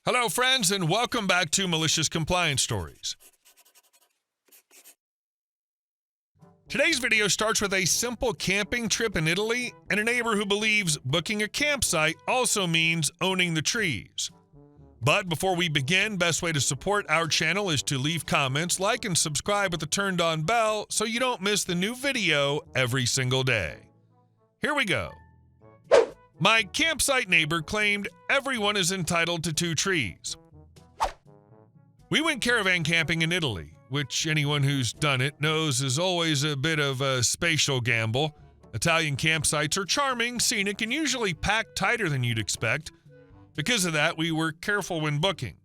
Hello, friends, and welcome back to Malicious Compliance Stories. Today's video starts with a simple camping trip in Italy and a neighbor who believes booking a campsite also means owning the trees. But before we begin, best way to support our channel is to leave comments, like, and subscribe with the turned on bell so you don't miss the new video every single day. Here we go. My campsite neighbor claimed everyone is entitled to 2 trees. We went caravan camping in Italy, which anyone who's done it knows is always a bit of a spatial gamble. Italian campsites are charming, scenic, and usually packed tighter than you'd expect. Because of that, we were careful when booking.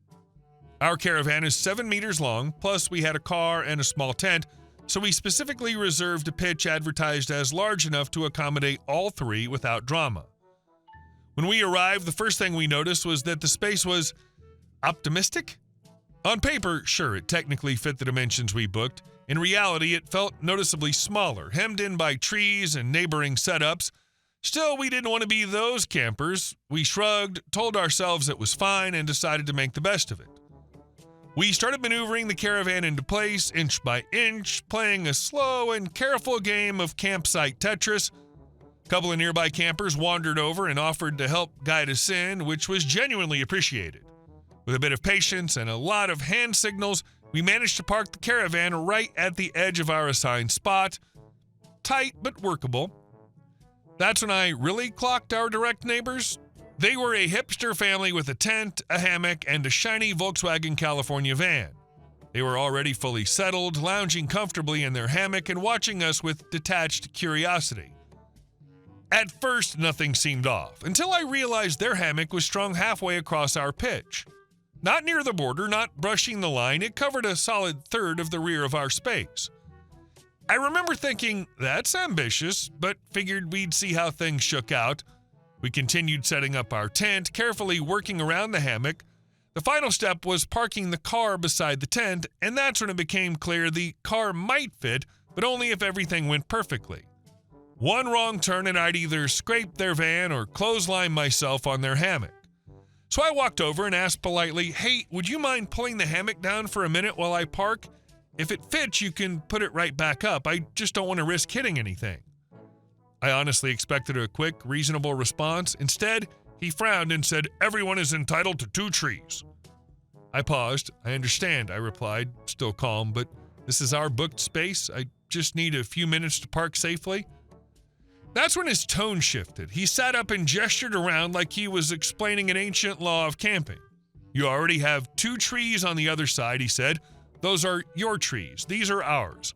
Our caravan is 7 meters long, plus we had a car and a small tent, so we specifically reserved a pitch advertised as large enough to accommodate all 3 without drama. When we arrived, the first thing we noticed was that the space was optimistic. On paper, sure, it technically fit the dimensions we booked. In reality, it felt noticeably smaller, hemmed in by trees and neighboring setups. Still, we didn't want to be those campers. We shrugged, told ourselves it was fine, and decided to make the best of it. We started maneuvering the caravan into place, inch by inch, playing a slow and careful game of campsite Tetris. A couple of nearby campers wandered over and offered to help guide us in, which was genuinely appreciated. With a bit of patience and a lot of hand signals, we managed to park the caravan right at the edge of our assigned spot. Tight, but workable. That's when I really clocked our direct neighbors. They were a hipster family with a tent, a hammock, and a shiny Volkswagen California van. They were already fully settled, lounging comfortably in their hammock and watching us with detached curiosity. At first, nothing seemed off, until I realized their hammock was strung halfway across our pitch. Not near the border, not brushing the line, it covered a solid third of the rear of our space. I remember thinking, that's ambitious, but figured we'd see how things shook out. We continued setting up our tent, carefully working around the hammock. The final step was parking the car beside the tent, and that's when it became clear the car might fit, but only if everything went perfectly. One wrong turn and I'd either scrape their van or clothesline myself on their hammock. So I walked over and asked politely, "Hey, would you mind pulling the hammock down for a minute while I park? If it fits, you can put it right back up. I just don't want to risk hitting anything." I honestly expected a quick, reasonable response. Instead, he frowned and said, "Everyone is entitled to 2 trees." I paused. "I understand," I replied, still calm, "but this is our booked space. I just need a few minutes to park safely." That's when his tone shifted. He sat up and gestured around like he was explaining an ancient law of camping. "You already have 2 trees on the other side," he said. "Those are your trees. These are ours."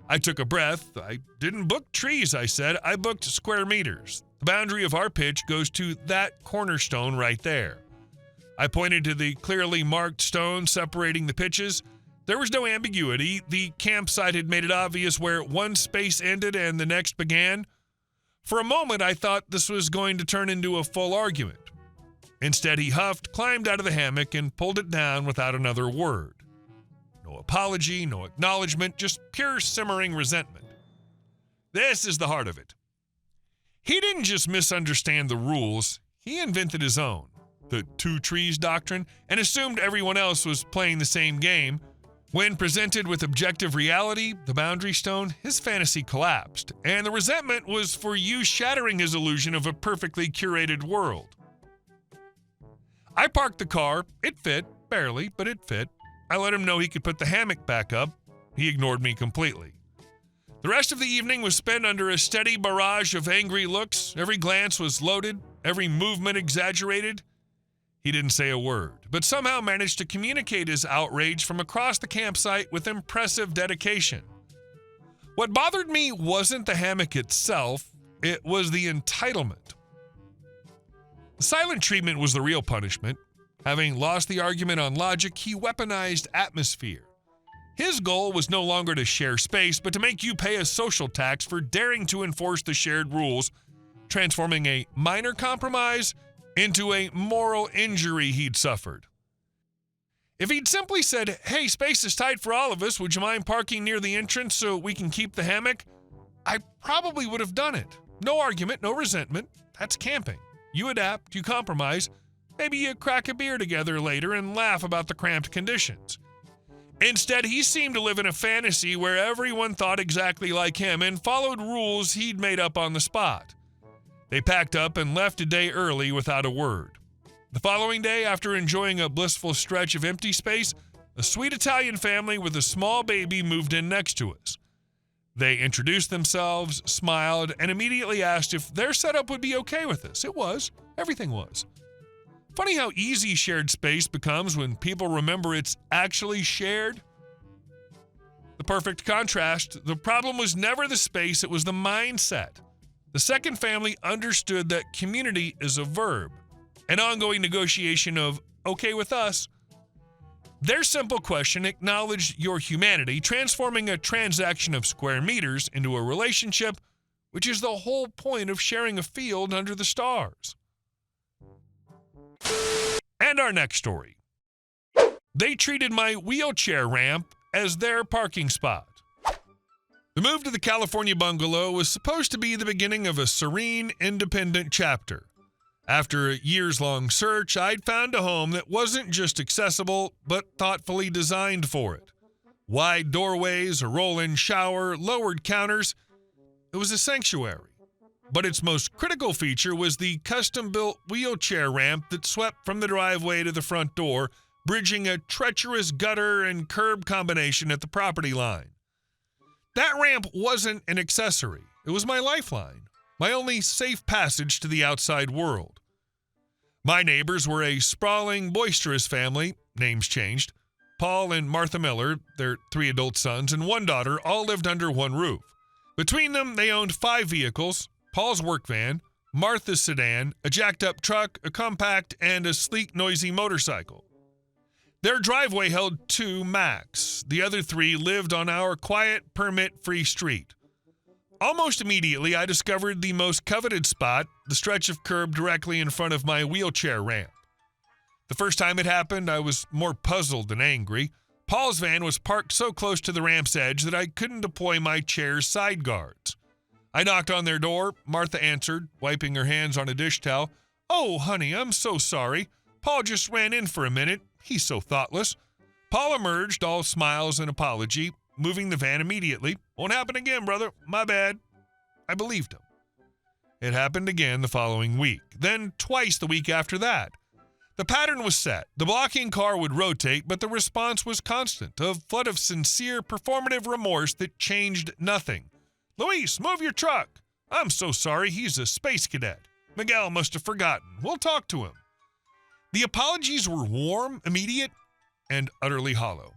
I took a breath. "I didn't book trees," I said. "I booked square meters. The boundary of our pitch goes to that cornerstone right there." I pointed to the clearly marked stone separating the pitches. There was no ambiguity. The campsite had made it obvious where one space ended and the next began. For a moment, I thought this was going to turn into a full argument. Instead, he huffed, climbed out of the hammock, and pulled it down without another word. No apology, no acknowledgement, just pure simmering resentment. This is the heart of it. He didn't just misunderstand the rules, he invented his own, the 2 trees doctrine, and assumed everyone else was playing the same game. When presented with objective reality, the boundary stone, his fantasy collapsed, and the resentment was for you shattering his illusion of a perfectly curated world. I parked the car. It fit, barely, but it fit. I let him know he could put the hammock back up. He ignored me completely. The rest of the evening was spent under a steady barrage of angry looks. Every glance was loaded, every movement exaggerated. He didn't say a word, but somehow managed to communicate his outrage from across the campsite with impressive dedication. What bothered me wasn't the hammock itself, it was the entitlement. The silent treatment was the real punishment. Having lost the argument on logic, he weaponized atmosphere. His goal was no longer to share space, but to make you pay a social tax for daring to enforce the shared rules, transforming a minor compromise into a moral injury he'd suffered. If he'd simply said, "Hey, space is tight for all of us, would you mind parking near the entrance so we can keep the hammock?" I probably would have done it. No argument, no resentment. That's camping. You adapt, you compromise. Maybe you crack a beer together later and laugh about the cramped conditions. Instead, he seemed to live in a fantasy where everyone thought exactly like him and followed rules he'd made up on the spot. They packed up and left a day early without a word. The following day, after enjoying a blissful stretch of empty space, a sweet Italian family with a small baby moved in next to us. They introduced themselves, smiled, and immediately asked if their setup would be okay with us. It was. Everything was. Funny how easy shared space becomes when people remember it's actually shared. The perfect contrast, the problem was never the space, it was the mindset. The second family understood that community is a verb, an ongoing negotiation of okay with us. Their simple question acknowledged your humanity, transforming a transaction of square meters into a relationship, which is the whole point of sharing a field under the stars. And our next story. They treated my wheelchair ramp as their parking spot. The move to the California bungalow was supposed to be the beginning of a serene, independent chapter. After a years-long search, I'd found a home that wasn't just accessible, but thoughtfully designed for it. Wide doorways, a roll-in shower, lowered counters. It was a sanctuary. But its most critical feature was the custom-built wheelchair ramp that swept from the driveway to the front door, bridging a treacherous gutter and curb combination at the property line. That ramp wasn't an accessory. It was my lifeline, my only safe passage to the outside world. My neighbors were a sprawling, boisterous family, names changed. Paul and Martha Miller, their 3 adult sons, and 1 daughter all lived under one roof. Between them, they owned 5 vehicles: Paul's work van, Martha's sedan, a jacked-up truck, a compact, and a sleek, noisy motorcycle. Their driveway held 2 max. The other 3 lived on our quiet, permit-free street. Almost immediately, I discovered the most coveted spot, the stretch of curb directly in front of my wheelchair ramp. The first time it happened, I was more puzzled than angry. Paul's van was parked so close to the ramp's edge that I couldn't deploy my chair's side guards. I knocked on their door. Martha answered, wiping her hands on a dish towel. "Oh, honey, I'm so sorry. Paul just ran in for a minute. He's so thoughtless." Paul emerged, all smiles and apology, moving the van immediately. "Won't happen again, brother. My bad." I believed him. It happened again the following week, then twice the week after that. The pattern was set. The blocking car would rotate, but the response was constant, a flood of sincere, performative remorse that changed nothing. "Luis, move your truck." "I'm so sorry, he's a space cadet. Miguel must have forgotten. We'll talk to him." The apologies were warm, immediate, and utterly hollow.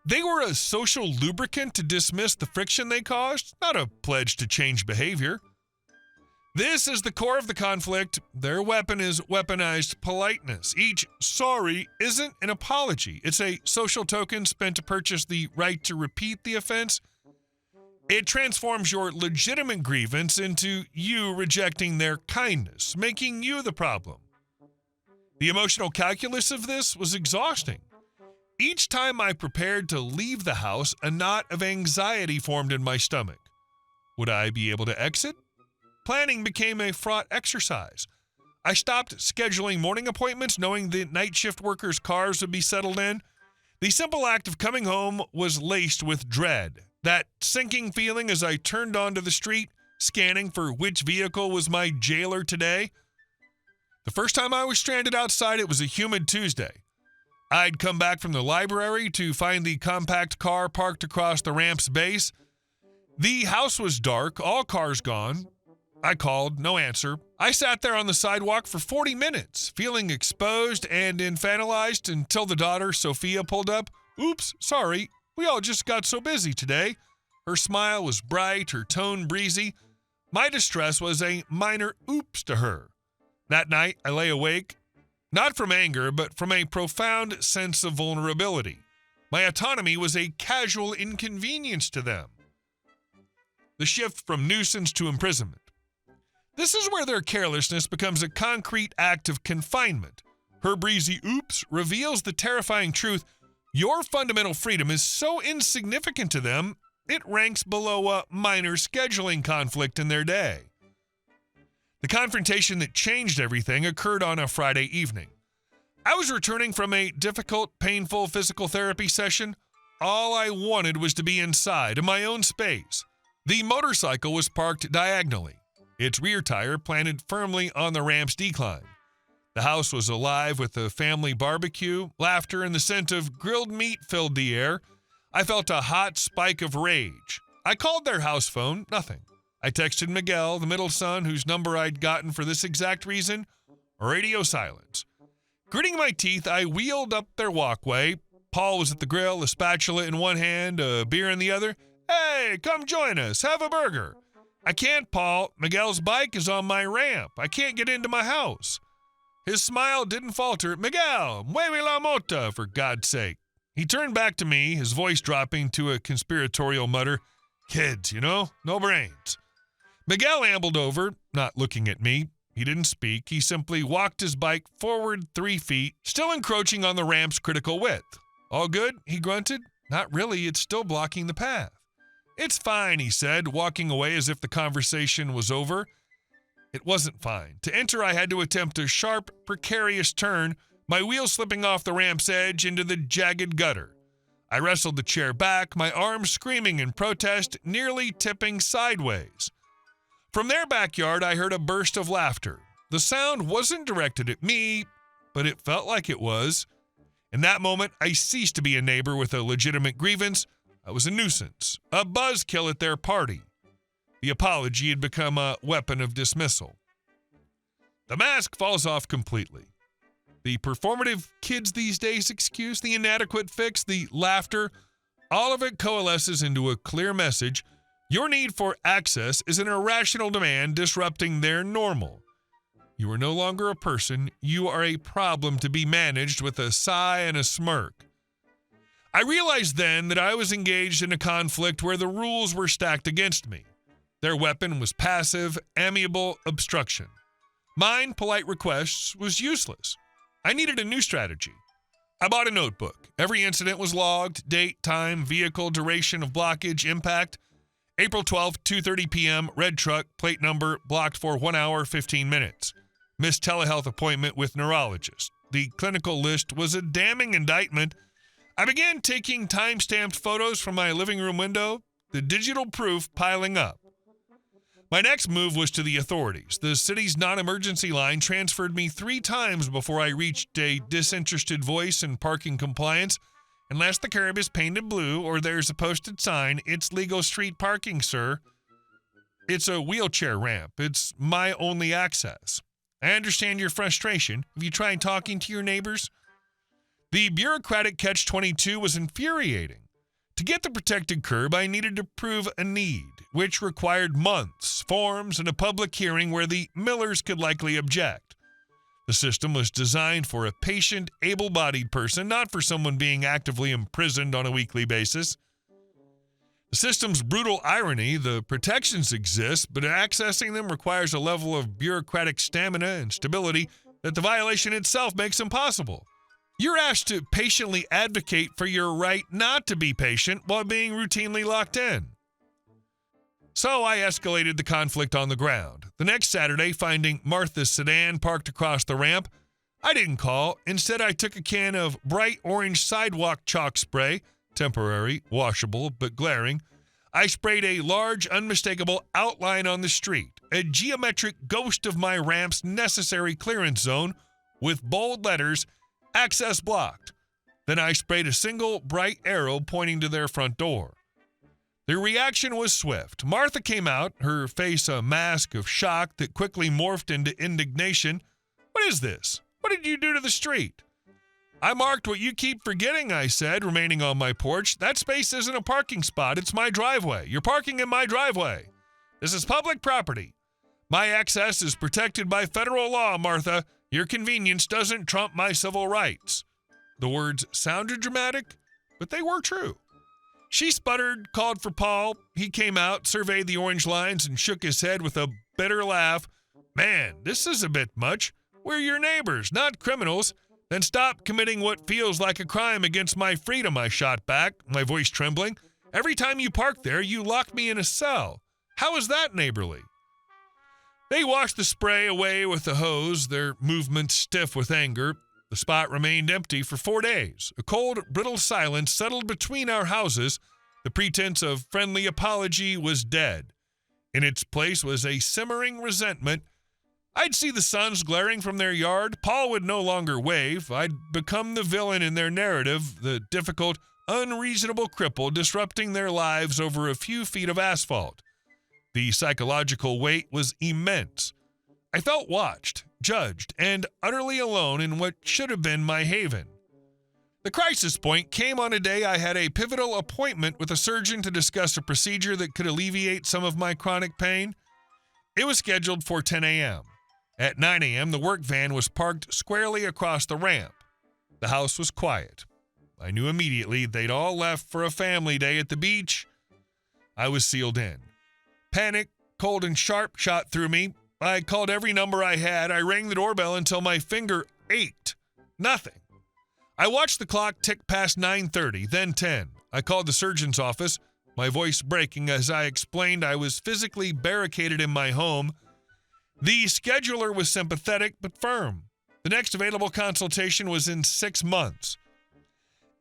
They were a social lubricant to dismiss the friction they caused, not a pledge to change behavior. This is the core of the conflict. Their weapon is weaponized politeness. Each sorry isn't an apology. It's a social token spent to purchase the right to repeat the offense. It transforms your legitimate grievance into you rejecting their kindness, making you the problem. The emotional calculus of this was exhausting. Each time I prepared to leave the house, a knot of anxiety formed in my stomach. Would I be able to exit? Planning became a fraught exercise. I stopped scheduling morning appointments knowing the night shift workers' cars would be settled in. The simple act of coming home was laced with dread. That sinking feeling as I turned onto the street, scanning for which vehicle was my jailer today. The first time I was stranded outside, it was a humid Tuesday. I'd come back from the library to find the compact car parked across the ramp's base. The house was dark, all cars gone. I called, no answer. I sat there on the sidewalk for 40 minutes, feeling exposed and infantilized until the daughter, Sophia, pulled up. "Oops, sorry, we all just got so busy today." Her smile was bright, her tone breezy. My distress was a minor oops to her. That night, I lay awake, not from anger, but from a profound sense of vulnerability. My autonomy was a casual inconvenience to them. The shift from nuisance to imprisonment. This is where their carelessness becomes a concrete act of confinement. Her breezy oops reveals the terrifying truth. Your fundamental freedom is so insignificant to them, it ranks below a minor scheduling conflict in their day. The confrontation that changed everything occurred on a Friday evening. I was returning from a difficult, painful physical therapy session. All I wanted was to be inside, in my own space. The motorcycle was parked diagonally, its rear tire planted firmly on the ramp's decline. The house was alive with a family barbecue, laughter, and the scent of grilled meat filled the air. I felt a hot spike of rage. I called their house phone, nothing. I texted Miguel, the middle son, whose number I'd gotten for this exact reason, radio silence. Gritting my teeth, I wheeled up their walkway. Paul was at the grill, a spatula in one hand, a beer in the other. Hey, come join us, have a burger. I can't, Paul. Miguel's bike is on my ramp. I can't get into my house. His smile didn't falter. Miguel, mueve la mota, for God's sake. He turned back to me, his voice dropping to a conspiratorial mutter. Kids, no brains. Miguel ambled over, not looking at me. He didn't speak. He simply walked his bike forward 3 feet, still encroaching on the ramp's critical width. All good? He grunted. Not really. It's still blocking the path. It's fine, he said, walking away as if the conversation was over. It wasn't fine. To enter, I had to attempt a sharp, precarious turn, my wheel slipping off the ramp's edge into the jagged gutter. I wrestled the chair back, my arms screaming in protest, nearly tipping sideways. From their backyard, I heard a burst of laughter. The sound wasn't directed at me, but it felt like it was. In that moment, I ceased to be a neighbor with a legitimate grievance. I was a nuisance, a buzzkill at their party. The apology had become a weapon of dismissal. The mask falls off completely. The performative kids these days excuse, the inadequate fix, the laughter, all of it coalesces into a clear message. Your need for access is an irrational demand disrupting their normal. You are no longer a person. You are a problem to be managed with a sigh and a smirk. I realized then that I was engaged in a conflict where the rules were stacked against me. Their weapon was passive, amiable obstruction. Mine, polite requests, was useless. I needed a new strategy. I bought a notebook. Every incident was logged, date, time, vehicle, duration of blockage, impact. April 12th, 2:30 p.m., red truck, plate number, blocked for 1 hour, 15 minutes. Missed telehealth appointment with neurologist. The clinical list was a damning indictment. I began taking time-stamped photos from my living room window, the digital proof piling up. My next move was to the authorities. The city's non-emergency line transferred me 3 times before I reached a disinterested voice in parking compliance. Unless the curb is painted blue or there's a posted sign, it's legal street parking, sir. It's a wheelchair ramp. It's my only access. I understand your frustration. Have you tried talking to your neighbors? The bureaucratic catch-22 was infuriating. To get the protected curb, I needed to prove a need, which required months, forms, and a public hearing where the millers could likely object. The system was designed for a patient, able-bodied person, not for someone being actively imprisoned on a weekly basis. The system's brutal irony, the protections exist, but accessing them requires a level of bureaucratic stamina and stability that the violation itself makes impossible. You're asked to patiently advocate for your right not to be patient while being routinely locked in. So I escalated the conflict on the ground. The next Saturday, finding Martha's sedan parked across the ramp, I didn't call. Instead, I took a can of bright orange sidewalk chalk spray, temporary, washable, but glaring. I sprayed a large, unmistakable outline on the street, a geometric ghost of my ramp's necessary clearance zone with bold letters, access blocked. Then I sprayed a single bright arrow pointing to their front door. The reaction was swift. Martha came out, her face a mask of shock that quickly morphed into indignation. What is this? What did you do to the street? I marked what you keep forgetting, I said, remaining on my porch. That space isn't a parking spot. It's my driveway. You're parking in my driveway. This is public property. My access is protected by federal law, Martha. Your convenience doesn't trump my civil rights. The words sounded dramatic, but they were true. She sputtered, called for Paul. He came out, surveyed the orange lines, and shook his head with a bitter laugh. Man, this is a bit much. We're your neighbors, not criminals. Then stop committing what feels like a crime against my freedom, I shot back, my voice trembling. Every time you park there, you lock me in a cell. How is that neighborly? They washed the spray away with the hose, their movements stiff with anger. The spot remained empty for 4 days. A cold, brittle silence settled between our houses. The pretense of friendly apology was dead. In its place was a simmering resentment. I'd see the sons glaring from their yard. Paul would no longer wave. I'd become the villain in their narrative, the difficult, unreasonable cripple disrupting their lives over a few feet of asphalt. The psychological weight was immense. I felt watched, judged, and utterly alone in what should have been my haven. The crisis point came on a day I had a pivotal appointment with a surgeon to discuss a procedure that could alleviate some of my chronic pain. It was scheduled for 10 a.m. At 9 a.m., the work van was parked squarely across the ramp. The house was quiet. I knew immediately they'd all left for a family day at the beach. I was sealed in. Panic, cold and sharp, shot through me. I called every number I had. I rang the doorbell until my finger ached. Nothing. I watched the clock tick past 9:30, then 10. I called the surgeon's office, my voice breaking as I explained I was physically barricaded in my home. The scheduler was sympathetic but firm. The next available consultation was in 6 months.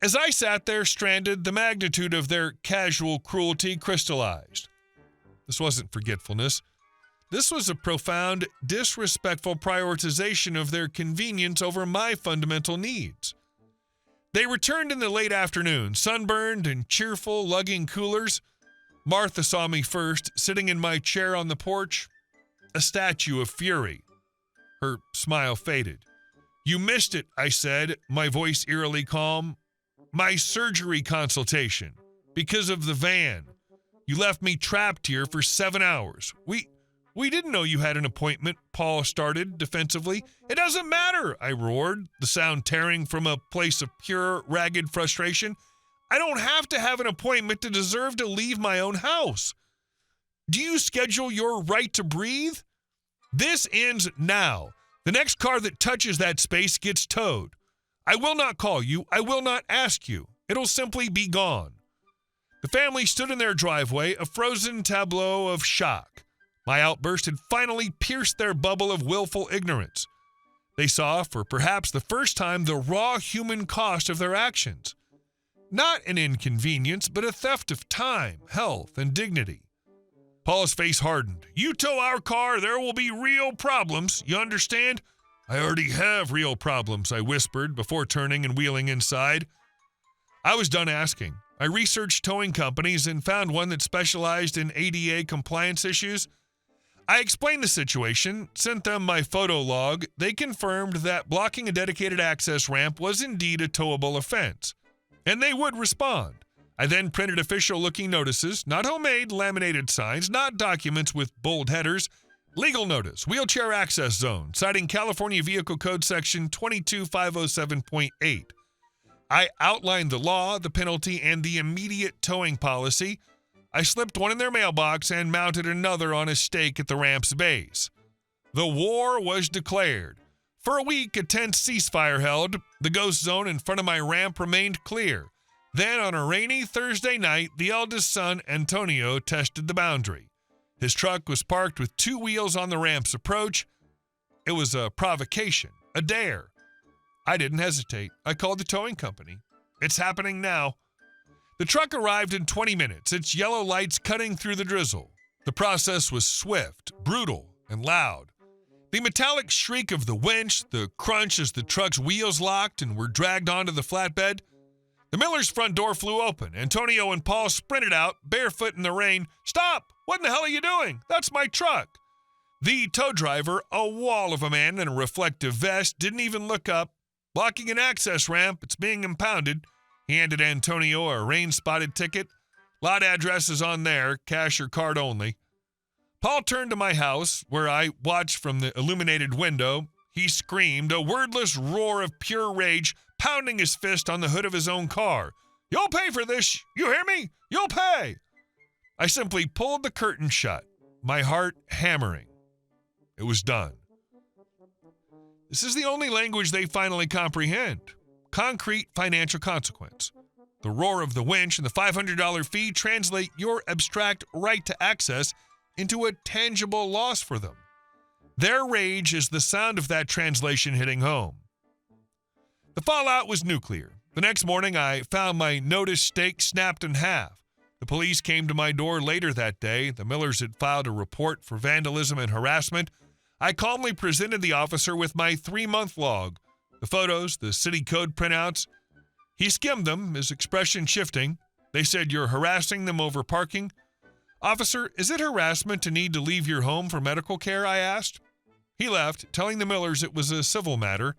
As I sat there stranded, the magnitude of their casual cruelty crystallized. This wasn't forgetfulness. This was a profound, disrespectful prioritization of their convenience over my fundamental needs. They returned in the late afternoon, sunburned and cheerful, lugging coolers. Martha saw me first, sitting in my chair on the porch, a statue of fury. Her smile faded. "You missed it," I said, my voice eerily calm. "My surgery consultation. Because of the van. You left me trapped here for 7 hours. We didn't know you had an appointment," Paul started defensively. "It doesn't matter," I roared, the sound tearing from a place of pure, ragged frustration. "I don't have to have an appointment to deserve to leave my own house. Do you schedule your right to breathe? This ends now. The next car that touches that space gets towed. I will not call you. I will not ask you. It'll simply be gone." The family stood in their driveway, a frozen tableau of shock. My outburst had finally pierced their bubble of willful ignorance. They saw, for perhaps the first time, the raw human cost of their actions. Not an inconvenience, but a theft of time, health, and dignity. Paul's face hardened. "You tow our car, there will be real problems. You understand?" "I already have real problems," I whispered before turning and wheeling inside. I was done asking. I researched towing companies and found one that specialized in ADA compliance issues. I explained the situation, sent them my photo log. They confirmed that blocking a dedicated access ramp was indeed a towable offense, and they would respond. I then printed official-looking notices, not homemade laminated signs, not documents with bold headers. Legal notice, wheelchair access zone, citing California Vehicle Code Section 22507.8. I outlined the law, the penalty, and the immediate towing policy. I slipped one in their mailbox and mounted another on a stake at the ramp's base. The war was declared. For a week, a tense ceasefire held. The ghost zone in front of my ramp remained clear. Then, on a rainy Thursday night, the eldest son, Antonio, tested the boundary. His truck was parked with 2 wheels on the ramp's approach. It was a provocation, a dare. I didn't hesitate. I called the towing company. "It's happening now." The truck arrived in 20 minutes, its yellow lights cutting through the drizzle. The process was swift, brutal, and loud. The metallic shriek of the winch, the crunch as the truck's wheels locked and were dragged onto the flatbed. The Miller's front door flew open. Antonio and Paul sprinted out, barefoot in the rain. "Stop! What in the hell are you doing? That's my truck." The tow driver, a wall of a man in a reflective vest, didn't even look up. "Blocking an access ramp. It's being impounded." He handed Antonio a rain-spotted ticket. "Lot address is on there, cash or card only." Paul turned to my house, where I watched from the illuminated window. He screamed, a wordless roar of pure rage, pounding his fist on the hood of his own car. "You'll pay for this! You hear me? You'll pay!" I simply pulled the curtain shut, my heart hammering. It was done. This is the only language they finally comprehend. Concrete financial consequence. The roar of the winch and the $500 fee translate your abstract right to access into a tangible loss for them. Their rage is the sound of that translation hitting home. The fallout was nuclear. The next morning, I found my notice stake snapped in half. The police came to my door later that day. The Millers had filed a report for vandalism and harassment. I calmly presented the officer with my 3-month log, the photos, the city code printouts. He skimmed them, his expression shifting. They said, "You're harassing them over parking." "Officer, is it harassment to need to leave your home for medical care?" I asked. He left, telling the Millers it was a civil matter.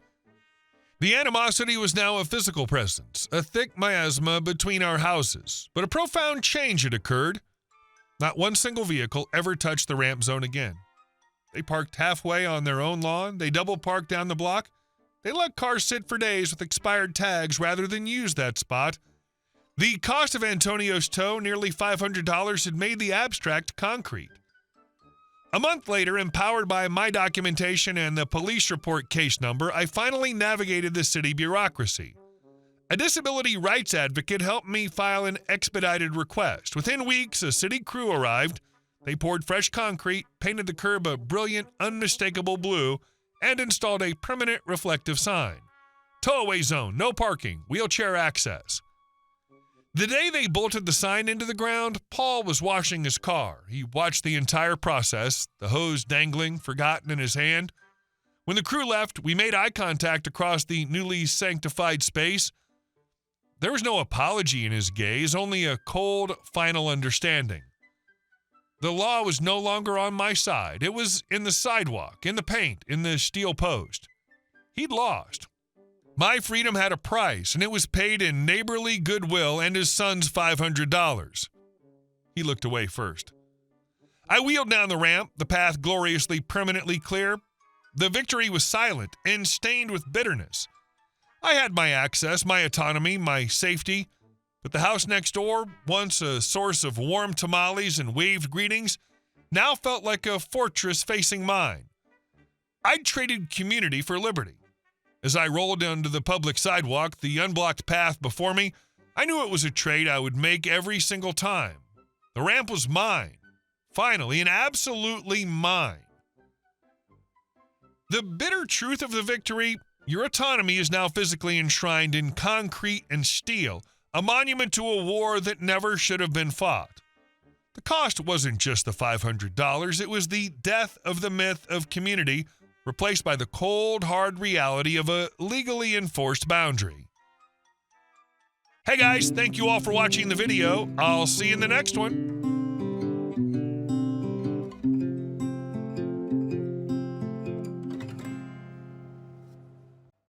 The animosity was now a physical presence, a thick miasma between our houses. But a profound change had occurred. Not one single vehicle ever touched the ramp zone again. They parked halfway on their own lawn. They double parked down the block. They let cars sit for days with expired tags rather than use that spot. The cost of Antonio's tow, nearly $500, had made the abstract concrete. A month later, empowered by my documentation and the police report case number, I finally navigated the city bureaucracy. A disability rights advocate helped me file an expedited request. Within weeks, a city crew arrived. They poured fresh concrete, painted the curb a brilliant, unmistakable blue, and installed a permanent reflective sign. "Towaway zone, no parking, wheelchair access." The day they bolted the sign into the ground, Paul was washing his car. He watched the entire process, the hose dangling, forgotten in his hand. When the crew left, we made eye contact across the newly sanctified space. There was no apology in his gaze, only a cold, final understanding. The law was no longer on my side. It was in the sidewalk, in the paint, in the steel post. He'd lost. My freedom had a price, and it was paid in neighborly goodwill and his son's $500. He looked away first. I wheeled down the ramp, the path gloriously permanently clear. The victory was silent and stained with bitterness. I had my access, my autonomy, my safety, but the house next door, once a source of warm tamales and waved greetings, now felt like a fortress facing mine. I'd traded community for liberty. As I rolled onto the public sidewalk, the unblocked path before me, I knew it was a trade I would make every single time. The ramp was mine. Finally, and absolutely mine. The bitter truth of the victory, your autonomy is now physically enshrined in concrete and steel, a monument to a war that never should have been fought. The cost wasn't just the $500, it was the death of the myth of community, replaced by the cold, hard reality of a legally enforced boundary. Hey guys, thank you all for watching the video. I'll see you in the next one.